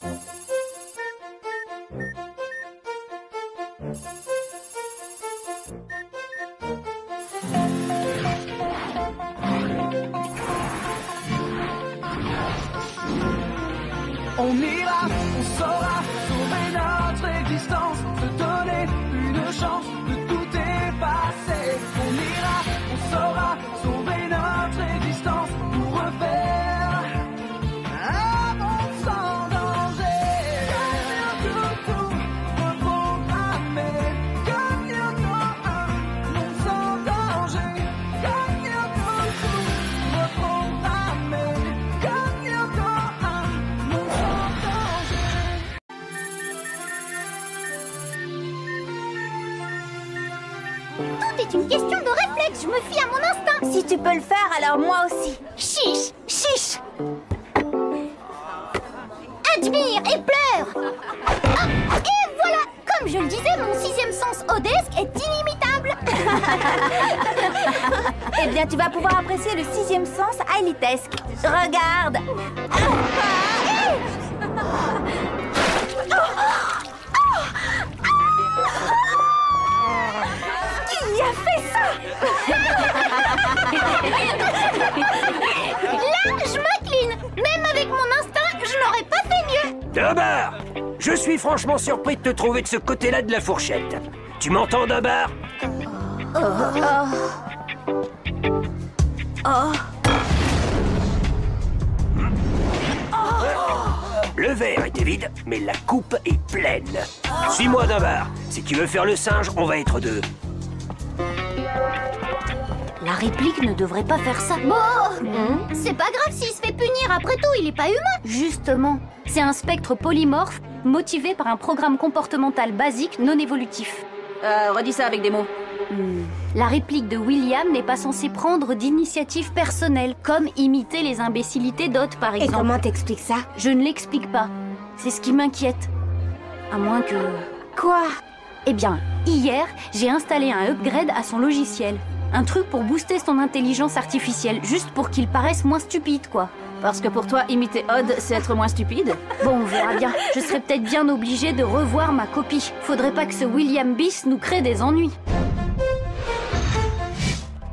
On ira, on saura sauver notre existence, se donner une chance de tout effacer. On ira, on saura sauver notre existence pour refaire un monde sans danger. Tout reprogrammer, gagnons un monde sans danger. Gagnons tout reprogrammer, gagnons un monde sans danger. Tout est une question de réflexe, je me fie à mon instinct. Si tu peux le faire, alors moi aussi. Chiche, chiche. Admire et pleure. Ah, et voilà, comme je le disais, mon sixième sens odesque est inimitable. Eh bien, tu vas pouvoir apprécier le sixième sens ailitesque. Regarde. Qui a fait ça? Là, je m'incline. Même avec mon instinct, je n'aurais pas fait mieux. Dunbar, je suis franchement surpris de te trouver de ce côté-là de la fourchette. Tu m'entends, Dunbar? Le verre était vide, mais la coupe est pleine. Suis-moi, Dunbar. Si tu veux faire le singe, on va être deux. La réplique ne devrait pas faire ça. Bon, c'est pas grave s'il se fait punir. Après tout, il est pas humain. Justement, c'est un spectre polymorphe motivé par un programme comportemental basique non évolutif. Redis ça avec des mots. La réplique de William n'est pas censée prendre d'initiative personnelle, comme imiter les imbécilités d'Odd, par Et exemple. comment t'expliques ça? Je ne l'explique pas. C'est ce qui m'inquiète. À moins que... Quoi? Eh bien, hier, j'ai installé un upgrade à son logiciel. Un truc pour booster son intelligence artificielle, juste pour qu'il paraisse moins stupide, quoi. Parce que pour toi, imiter Odd, c'est être moins stupide? Bon, on verra bien. Je serais peut-être bien obligée de revoir ma copie. Faudrait pas que ce William Biss nous crée des ennuis.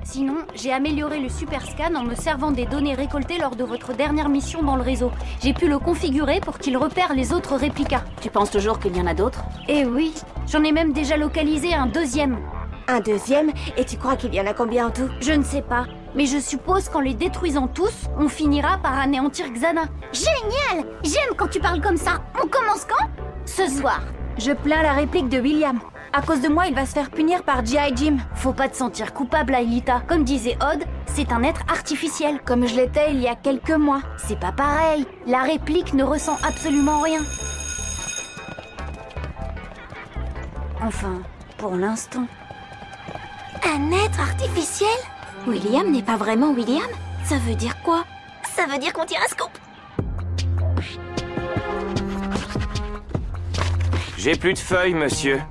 Sinon, j'ai amélioré le super scan en me servant des données récoltées lors de votre dernière mission dans le réseau. J'ai pu le configurer pour qu'il repère les autres réplicas. Tu penses toujours qu'il y en a d'autres? Eh oui, j'en ai même déjà localisé un deuxième. Un deuxième? Et tu crois qu'il y en a combien en tout? Je ne sais pas, mais je suppose qu'en les détruisant tous, on finira par anéantir Xana. Génial. J'aime quand tu parles comme ça. On commence quand? Ce soir. Je plains la réplique de William. À cause de moi, il va se faire punir par G.I. Jim. Faut pas te sentir coupable, Aelita. Comme disait Odd, c'est un être artificiel. Comme je l'étais il y a quelques mois. C'est pas pareil. La réplique ne ressent absolument rien. Enfin, pour l'instant. Un être artificiel? William n'est pas vraiment William? Ça veut dire quoi? Ça veut dire qu'on tire un scoop. J'ai plus de feuilles, monsieur.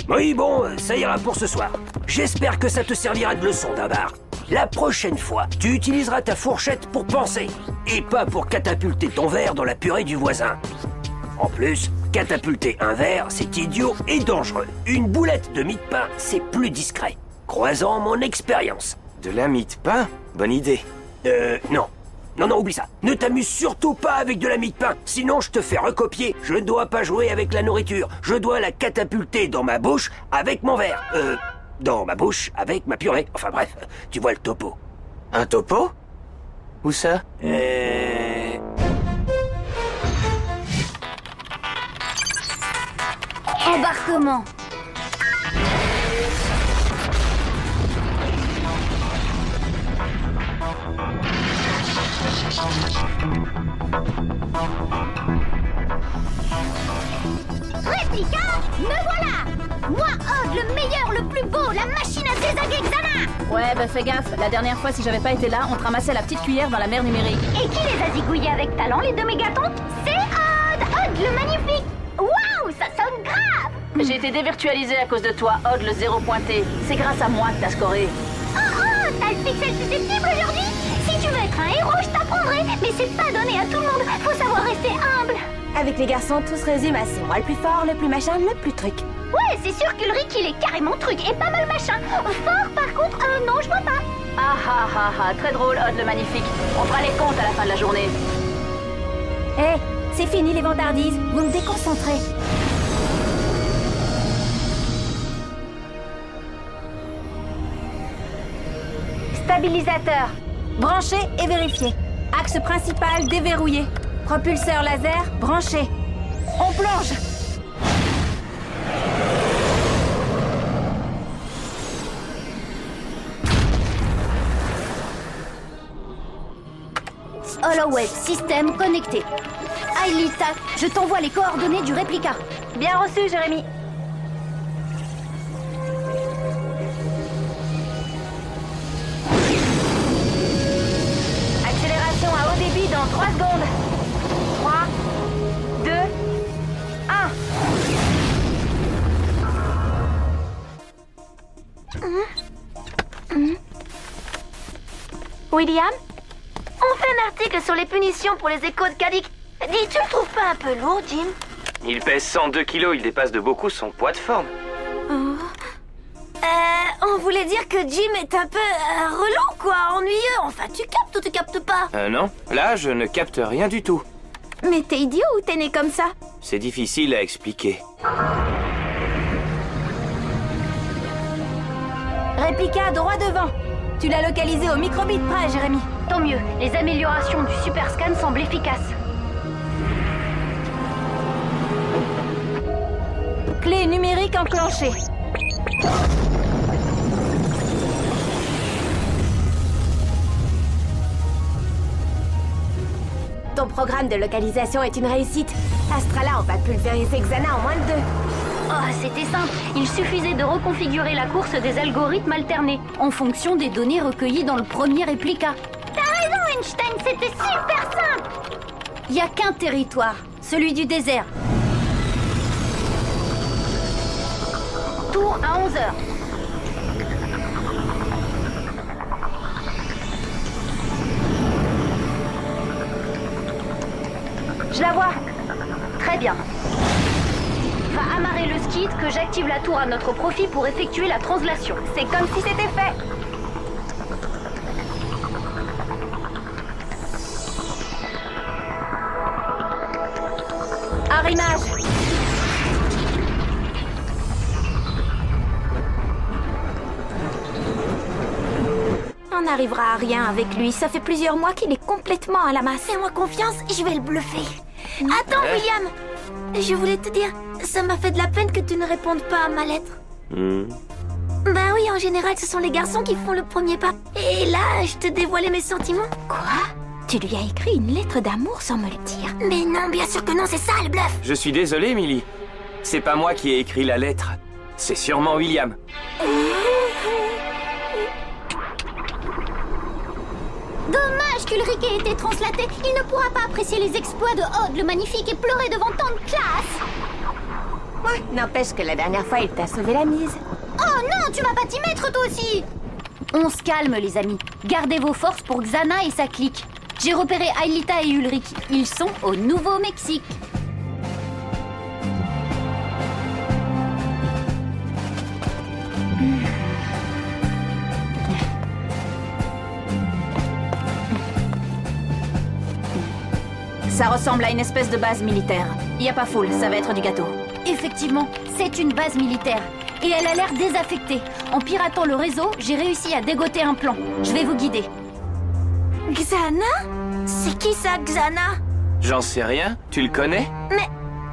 Oui, bon, ça ira pour ce soir. J'espère que ça te servira de leçon, Dunbar. La prochaine fois, tu utiliseras ta fourchette pour penser, et pas pour catapulter ton verre dans la purée du voisin. En plus, catapulter un verre, c'est idiot et dangereux. Une boulette de mie de pain, c'est plus discret. Croisant mon expérience. De la mie de pain? Bonne idée. Non. Non, oublie ça. Ne t'amuse surtout pas avec de la mie de pain, sinon je te fais recopier. Je ne dois pas jouer avec la nourriture. Je dois la catapulter dans ma bouche avec mon verre. Dans ma bouche avec ma purée. Enfin bref, tu vois le topo. Un topo? Où ça? Embarquement. Réplica, me voilà. Moi, Odd, le meilleur, le plus beau, la machine à désaguer Xana. Ouais, bah fais gaffe. La dernière fois, si j'avais pas été là, on te ramassait la petite cuillère dans la mer numérique. Et qui les a zigouillés avec talent, les deux mégatontes? C'est Odd. Odd, le magnifique. Waouh, ça sonne grave. J'ai été dévirtualisé à cause de toi, Odd le zéro pointé. C'est grâce à moi que t'as scoré. Oh, t'as le pixel susceptible aujourd'hui? Si tu veux être un héros, je t'apprendrai. Mais c'est pas donné à tout le monde. Faut savoir Avec les garçons, tout se résume à c'est moi le plus fort, le plus machin, le plus truc. Ouais, c'est sûr qu'Ulrich, il est carrément truc et pas mal machin. Fort, par contre, non, je vois pas. Ah ah ah ah, très drôle, Odd le magnifique. On fera les comptes à la fin de la journée. Hé, c'est fini les vantardises, vous me déconcentrez. Stabilisateur. Branché et vérifié. Axe principal déverrouillé. Propulseur laser branché. On plonge. Holoweb, système connecté. Aelita, je t'envoie les coordonnées du réplica. Bien reçu, Jérémy. Accélération à haut débit dans 3 secondes. 3, 2, 1. William? On fait un article sur les punitions pour les échos de Cadix. Dis, tu le trouves pas un peu lourd, Jim? Il pèse 102 kilos, il dépasse de beaucoup son poids de forme. On voulait dire que Jim est un peu relou, quoi, ennuyeux. Enfin, tu captes ou tu captes pas? Non, là, je ne capte rien du tout. Mais t'es idiot ou t'es né comme ça? C'est difficile à expliquer. Réplica droit devant. Tu l'as localisé au microbit près, Jérémy. Tant mieux, les améliorations du super scan semblent efficaces. Clé numérique enclenchée. Ton programme de localisation est une réussite. Astrala, on va pulvériser Xana en moins de 2. Oh, c'était simple. Il suffisait de reconfigurer la course des algorithmes alternés en fonction des données recueillies dans le premier réplica. T'as raison, Einstein, c'était super simple. Il n'y a qu'un territoire, celui du désert. Tour à 11h. Je la vois. Très bien. Va amarrer le skid que j'active la tour à notre profit pour effectuer la translation. C'est comme si c'était fait. Arrimage. On n'arrivera à rien avec lui. Ça fait plusieurs mois qu'il est complètement à la masse. Fais-moi confiance, je vais le bluffer. Attends, William. Je voulais te dire, ça m'a fait de la peine que tu ne répondes pas à ma lettre. Ben oui, en général, ce sont les garçons qui font le premier pas. Et là, je te dévoilais mes sentiments. Quoi? Tu lui as écrit une lettre d'amour sans me le dire? Mais non, bien sûr que non, c'est ça le bluff. Je suis désolé, Millie. C'est pas moi qui ai écrit la lettre. C'est sûrement William. Dommage qu'Ulrich ait été translaté. Il ne pourra pas apprécier les exploits de Odd le magnifique et pleurer devant tant de classe. Ouais, n'empêche que la dernière fois, il t'a sauvé la mise. Oh non, tu vas pas t'y mettre toi aussi. On se calme, les amis. Gardez vos forces pour Xana et sa clique. J'ai repéré Aelita et Ulrich. Ils sont au Nouveau-Mexique. Ça ressemble à une espèce de base militaire. Y a pas foule, ça va être du gâteau. Effectivement, c'est une base militaire. Et elle a l'air désaffectée. En piratant le réseau, j'ai réussi à dégoter un plan. Je vais vous guider. Xana? C'est qui ça, Xana? J'en sais rien. Tu le connais? Mais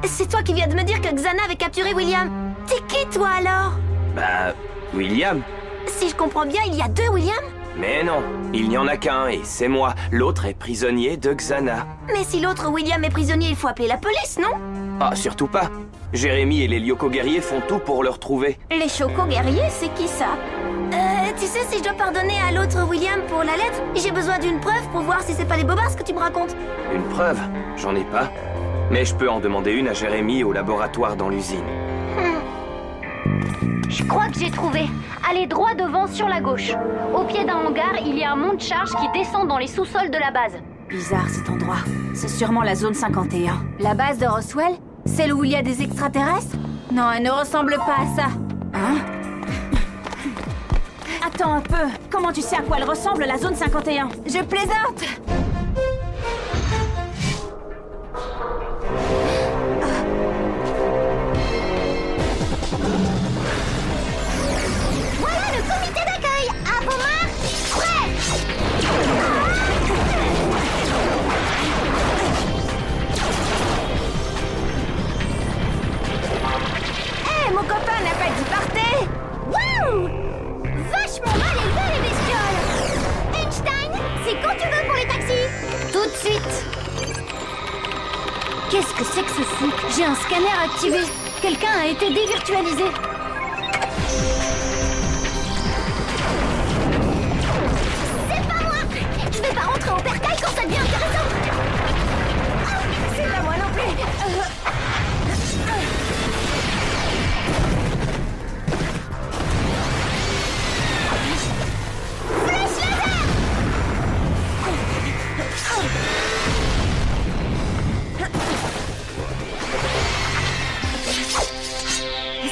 c'est toi qui viens de me dire que Xana avait capturé William. T'es qui, toi, alors? Bah, William. Si je comprends bien, il y a 2 William? Mais non, il n'y en a qu'un et c'est moi. L'autre est prisonnier de Xana. Mais si l'autre William est prisonnier, il faut appeler la police, non? Ah, surtout pas. Jérémy et les Lyoko guerriers font tout pour le retrouver. Les Choco guerriers, c'est qui ça? Tu sais, si je dois pardonner à l'autre William pour la lettre, j'ai besoin d'une preuve pour voir si c'est pas des bobards que tu me racontes. Une preuve? J'en ai pas. Mais je peux en demander une à Jérémy au laboratoire dans l'usine. Je crois que j'ai trouvé. Allez droit devant sur la gauche. Au pied d'un hangar, il y a un monte-charge qui descend dans les sous-sols de la base. Bizarre cet endroit. C'est sûrement la zone 51. La base de Roswell? Celle où il y a des extraterrestres? Non, elle ne ressemble pas à ça. Hein? Attends un peu. Comment tu sais à quoi elle ressemble, la zone 51? Je plaisante! Voilà le comité d'accueil. À vos marques, prêts. Hé, mon copain n'a pas dit partez! Waouh! Vachement mal élevé les bestioles. Einstein, c'est quand tu veux pour les taxis. Tout de suite. Qu'est-ce que c'est que ce truc? J'ai un scanner activé. Quelqu'un a été dévirtualisé. C'est pas moi. Je vais pas rentrer en percaille quand ça devient intéressant. C'est pas moi non plus! Flèche laser.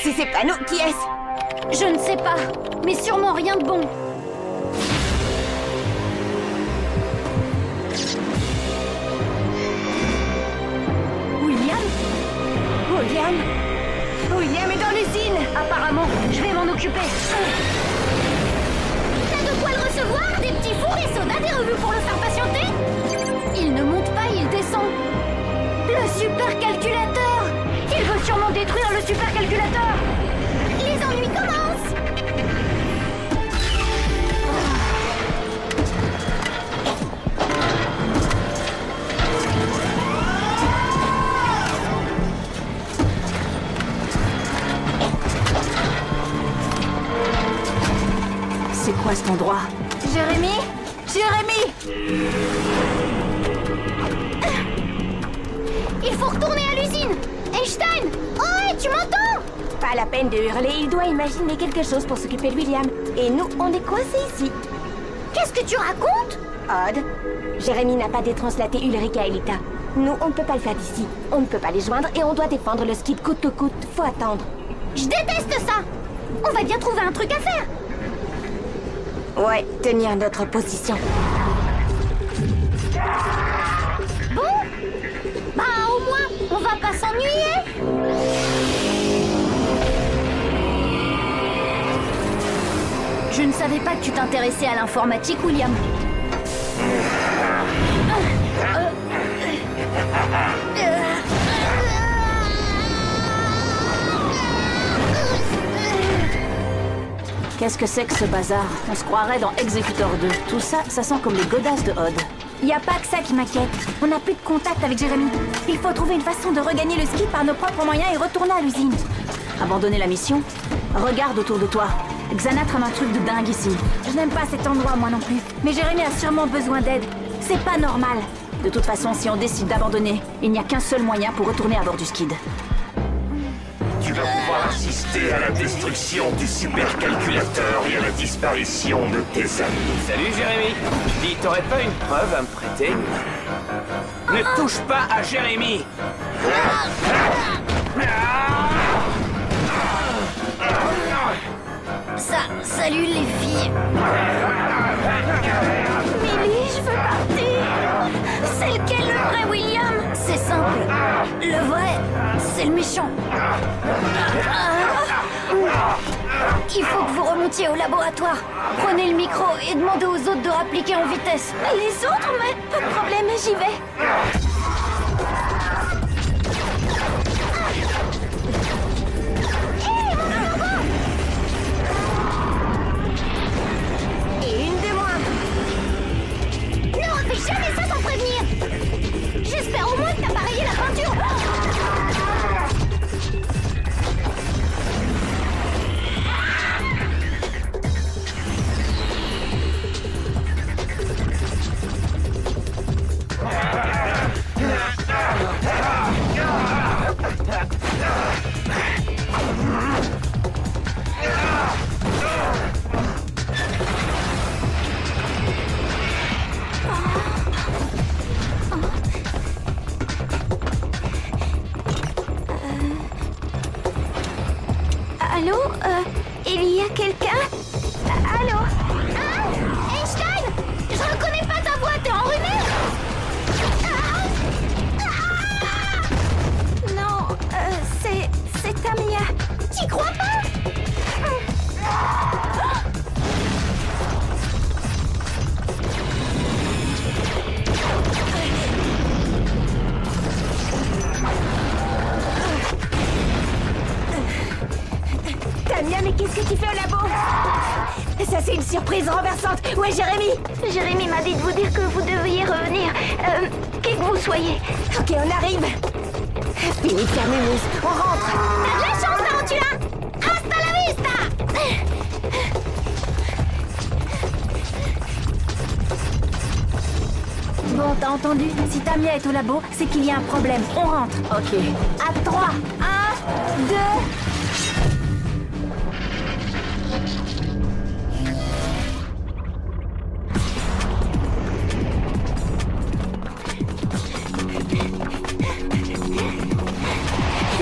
Si c'est pas nous, qui est-ce? Je ne sais pas, mais sûrement rien de bon. William est dans l'usine! Apparemment, je vais m'en occuper. T'as de quoi le recevoir? Des petits fours et sodas, des revues pour le faire patienter? Il ne monte pas, il descend. Le supercalculateur! Il veut sûrement détruire le supercalculateur! Les ennuis commencent. C'est quoi cet endroit? Jérémy? Jérémy! Il faut retourner à l'usine. Einstein! Oh, hey, tu m'entends? Pas la peine de hurler, il doit imaginer quelque chose pour s'occuper de William. Et nous, on est coincés ici. Qu'est-ce que tu racontes? Odd, Jérémy n'a pas détranslaté Ulrika et Lita. Nous, on ne peut pas le faire d'ici. On ne peut pas les joindre et on doit défendre le skid coûte que coûte. Faut attendre. Je déteste ça. On va bien trouver un truc à faire. Ouais, tenir notre position. Bon? Bah au moins, on va pas s'ennuyer. Je ne savais pas que tu t'intéressais à l'informatique, William. Qu'est-ce que c'est que ce bazar? On se croirait dans Executor 2. Tout ça, ça sent comme les godasses de Odd. Y a pas que ça qui m'inquiète. On n'a plus de contact avec Jérémy. Il faut trouver une façon de regagner le ski par nos propres moyens et retourner à l'usine. Abandonner la mission? Regarde autour de toi. Xana trame un truc de dingue ici. Je n'aime pas cet endroit, moi non plus. Mais Jérémy a sûrement besoin d'aide. C'est pas normal. De toute façon, si on décide d'abandonner, il n'y a qu'un seul moyen pour retourner à bord du skid. Tu vas pouvoir assister à la destruction du supercalculateur et à la disparition de tes amis. Salut Jérémy. Dis, t'aurais pas une preuve à me prêter? Ne touche pas à Jérémy. Salut les filles. Millie, je veux partir. C'est lequel le vrai William? C'est simple. Le vrai, c'est le méchant. Il faut que vous remontiez au laboratoire. Prenez le micro et demandez aux autres de rappliquer en vitesse. Les autres, mais pas de problème, j'y vais. Et une de moins. Ne refais jamais ça sans prévenir. J'espère au moins que t'as pas rayé la peinture. il y a quelqu'un? Allô? Hein? Einstein? Je reconnais pas ta voix, t'es enrhumé? Non, c'est Tamia. T'y crois pas? Tamia, mais qu'est-ce que tu fais au labo? Ça, c'est une surprise renversante. Où est Jérémy? Jérémy m'a dit de vous dire que vous deviez revenir. Qui que vous soyez. Ok, on arrive. Fini de faire mousse. On rentre. T'as de la chance, Tarantula. Hasta la vista. Bon, t'as entendu? Si Tamia est au labo, c'est qu'il y a un problème. On rentre. Ok. À 3. 1, 2...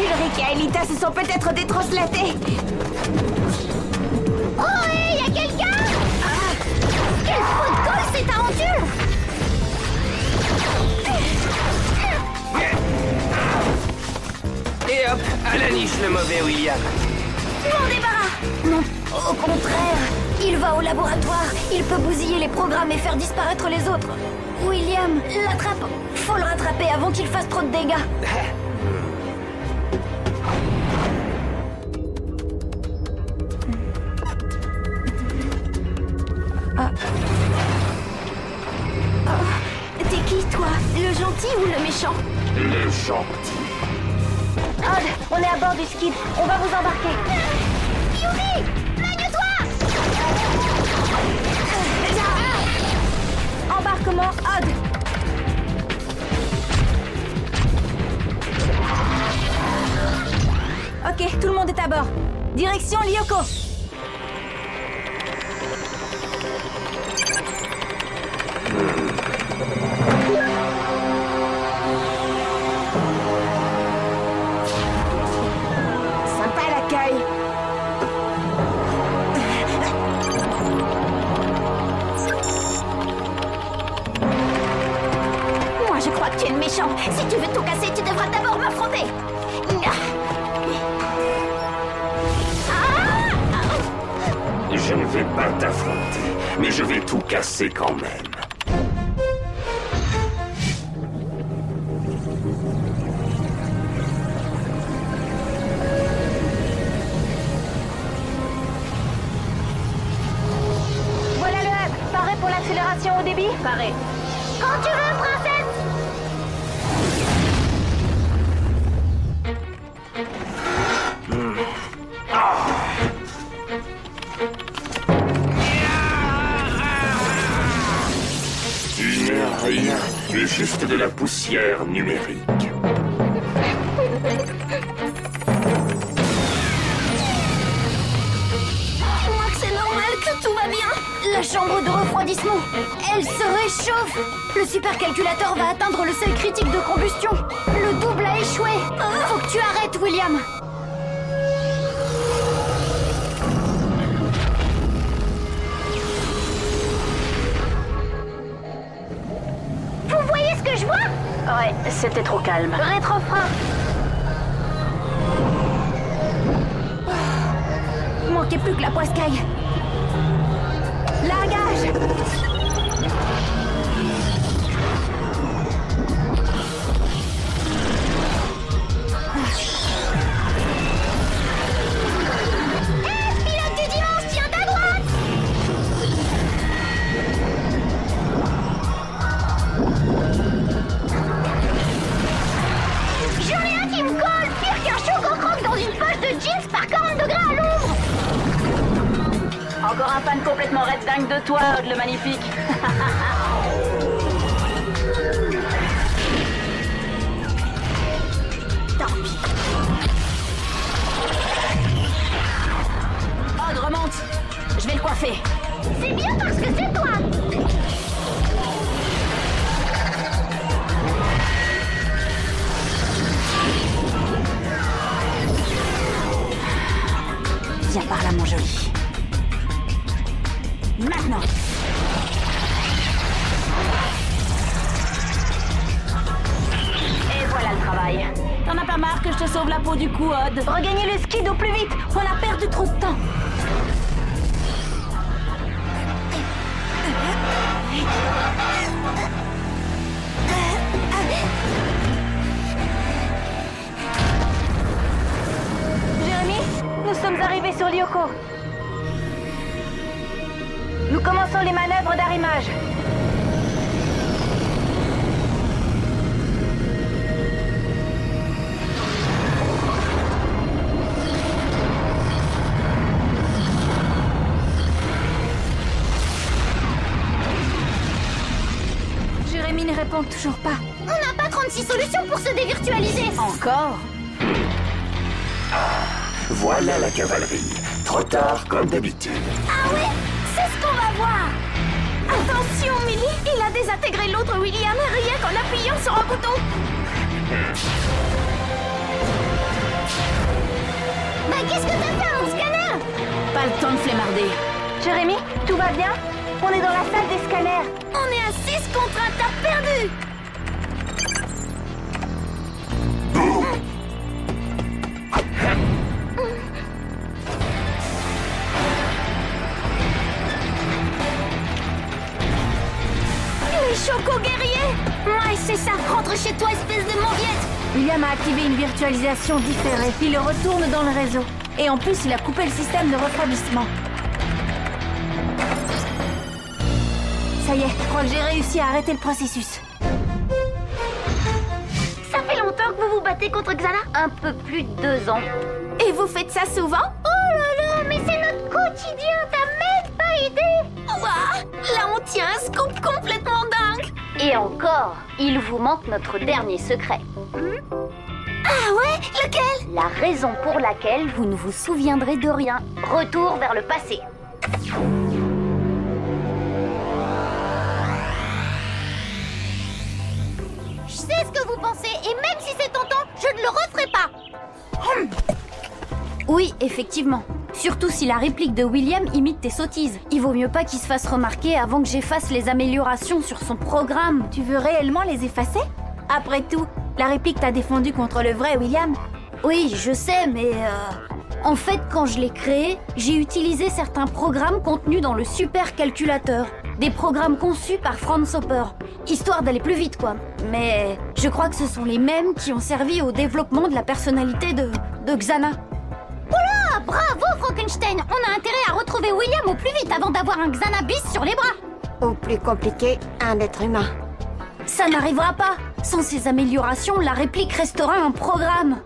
Ulrich et Aelita se sont peut-être détranslatés. Oh, hé, y a quelqu'un? Quel faux de colle, c'est Tarantule! Et hop, à la niche le mauvais William. Mon débarras! Non, au contraire. Il va au laboratoire. Il peut bousiller les programmes et faire disparaître les autres. William, l'attrape. Faut le rattraper avant qu'il fasse trop de dégâts. T'es qui, toi? Le gentil ou le méchant? Le gentil. Odd, on est à bord du skid. On va vous embarquer. Yumi! Magne-toi! Embarquement, Odd. Ok, tout le monde est à bord. Direction Lyoko. Sympa l'accueil. Moi, je crois que tu es le méchant. Si tu veux tout casser, tu devras d'abord m'affronter. Je ne vais pas t'affronter, mais je vais tout casser quand même. Voilà le hub. Paré pour l'accélération au débit? Paré. Quand tu veux, princesse. Tu n'es rien, tu es juste de la poussière numérique. Dis-moi que c'est normal, que tout va bien. La chambre de refroidissement. Elle se réchauffe. Le supercalculateur va atteindre le seuil critique de combustion. Le double a échoué. Faut que tu arrêtes, William. Vous voyez ce que je vois? Ouais, c'était trop calme. Rétrofrein. Manquait plus que la poiscaille. Largage. Pilote du dimanche, tiens à droite. J'en ai un qui me colle, pire qu'un choco-croque dans une poche de jeans par 40 degrés à l'ombre. Encore un fan complètement red dingue de toi, Odd le magnifique. Tant pis. Odd, remonte. Je vais le coiffer. C'est bien parce que c'est toi. Viens par Voilà, mon joli. Maintenant. Et voilà le travail. T'en as pas marre que je te sauve la peau du cou, Odd? Regagnez le skid au plus vite. On a perdu trop de temps. Jérémy, nous sommes arrivés sur Lyoko. Nous commençons les manœuvres d'arrimage. Jérémy ne répond toujours pas. On n'a pas 36 solutions pour se dévirtualiser. Encore? Voilà la cavalerie. Trop tard comme d'habitude. Ah ouais, c'est ce qu'on va voir. Attention, Millie, il a désintégré l'autre William rien qu'en appuyant sur un bouton. Bah qu'est-ce que t'as fait à mon scanner? Pas le temps de flemmarder. Jérémy, tout va bien? On est dans la salle des scanners. On est à 6 contre 1, t'as perdu. Les chocos guerriers. Ouais, c'est ça, rentre chez toi, espèce de mauviette. William a activé une virtualisation différée. Il le retourne dans le réseau. Et en plus, il a coupé le système de refroidissement. Ça y est, je crois que j'ai réussi à arrêter le processus. Ça fait longtemps que vous vous battez contre Xana? Un peu plus de 2 ans. Et vous faites ça souvent? Oh là là, mais c'est notre quotidien, t'as même pas idée. Ouah, là on tient un scoop complètement dingue. Et encore, il vous manque notre dernier secret. Ah ouais, lequel? La raison pour laquelle vous ne vous souviendrez de rien. Retour vers le passé. Je sais ce que vous pensez, et même si c'est tentant, je ne le referai pas. Oui, effectivement. Surtout si la réplique de William imite tes sottises. Il vaut mieux pas qu'il se fasse remarquer avant que j'efface les améliorations sur son programme. Tu veux réellement les effacer? Après tout, la réplique t'a défendu contre le vrai William. Oui, je sais, mais en fait, quand je l'ai créé, j'ai utilisé certains programmes contenus dans le supercalculateur. Des programmes conçus par Franz Hopper, histoire d'aller plus vite, quoi. Mais je crois que ce sont les mêmes qui ont servi au développement de la personnalité de Xana. Ah, bravo Frankenstein. On a intérêt à retrouver William au plus vite avant d'avoir un Xana bis sur les bras. Ou plus compliqué, un être humain. Ça n'arrivera pas. Sans ces améliorations, la réplique restera un programme.